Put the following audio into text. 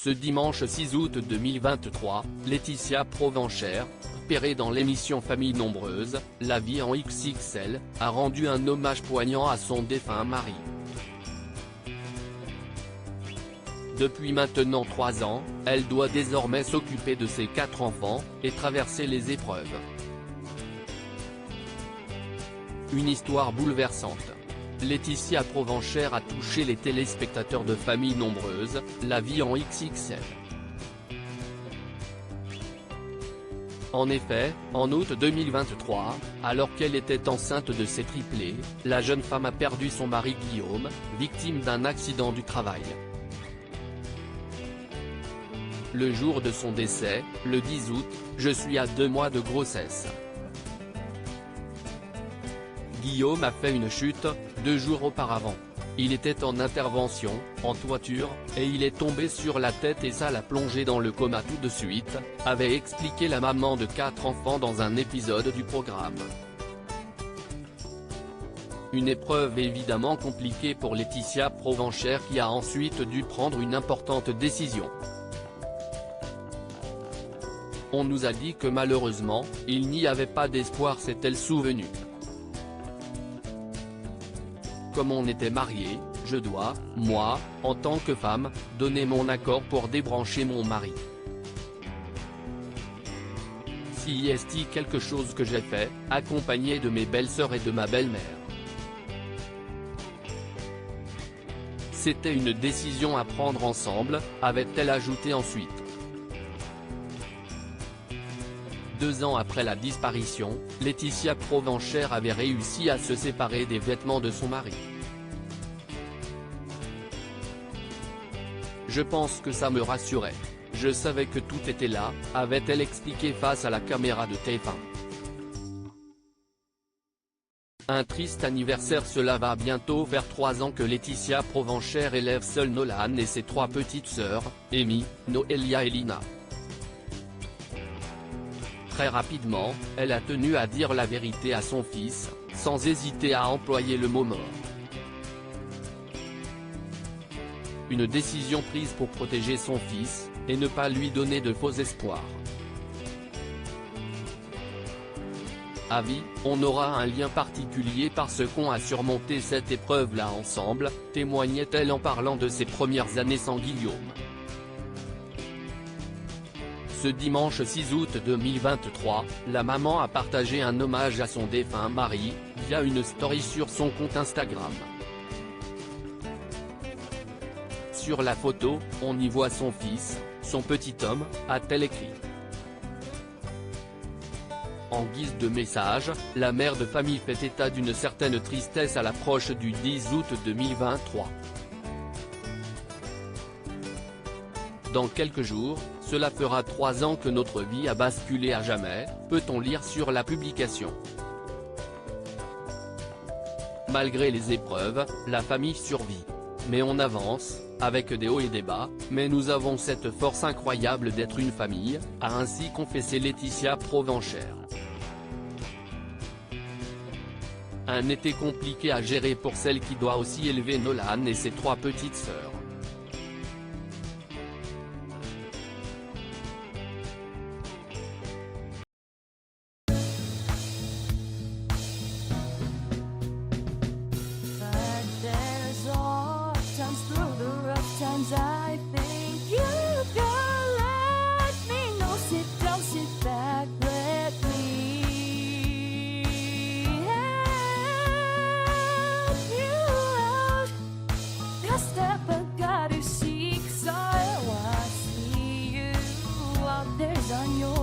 Ce dimanche 6 août 2023, Laetitia Provenchère, repérée dans l'émission Famille Nombreuse, La Vie en XXL, a rendu un hommage poignant à son défunt mari. Depuis maintenant 3 ans, elle doit désormais s'occuper de ses 4 enfants, et traverser les épreuves. Une histoire bouleversante. Laetitia Provenchère a touché les téléspectateurs de Famille Nombreuse, La Vie en XXL. En effet, en août 2023, alors qu'elle était enceinte de ses triplés, la jeune femme a perdu son mari Guillaume, victime d'un accident du travail. Le jour de son décès, le 10 août, je suis à 2 mois de grossesse. Guillaume a fait une chute, 2 jours auparavant. Il était en intervention, en toiture, et il est tombé sur la tête et ça l'a plongé dans le coma tout de suite, avait expliqué la maman de 4 enfants dans un épisode du programme. Une épreuve évidemment compliquée pour Laetitia Provenchère qui a ensuite dû prendre une importante décision. On nous a dit que malheureusement, il n'y avait pas d'espoir, s'est-elle souvenue. Comme on était mariés, je dois, moi, en tant que femme, donner mon accord pour débrancher mon mari. Si est-il quelque chose que j'ai fait, accompagné de mes belles-sœurs et de ma belle-mère. C'était une décision à prendre ensemble, avait-elle ajouté ensuite. 2 ans après la disparition, Laetitia Provenchère avait réussi à se séparer des vêtements de son mari. Je pense que ça me rassurait. Je savais que tout était là, avait-elle expliqué face à la caméra de TF1. Un triste anniversaire. Cela va bientôt faire 3 ans que Laetitia Provenchère élève seule Nolan et ses 3 petites sœurs, Amy, Noélia et Lina. Très rapidement, elle a tenu à dire la vérité à son fils, sans hésiter à employer le mot mort. Une décision prise pour protéger son fils, et ne pas lui donner de faux espoirs. À vie, on aura un lien particulier parce qu'on a surmonté cette épreuve-là ensemble, témoignait-elle en parlant de ses premières années sans Guillaume. Ce dimanche 6 août 2023, la maman a partagé un hommage à son défunt mari, via une story sur son compte Instagram. Sur la photo, on y voit son fils, son petit homme, a-t-elle écrit. En guise de message, la mère de famille fait état d'une certaine tristesse à l'approche du 10 août 2023. Dans quelques jours, cela fera 3 ans que notre vie a basculé à jamais, peut-on lire sur la publication. Malgré les épreuves, la famille survit. Mais on avance, avec des hauts et des bas, mais nous avons cette force incroyable d'être une famille, a ainsi confessé Laetitia Provenchère. Un été compliqué à gérer pour celle qui doit aussi élever Nolan et ses 3 petites sœurs. I think you can let me know. Sit down, sit back, let me help you out. The step I gotta seek, so I see you out there's on your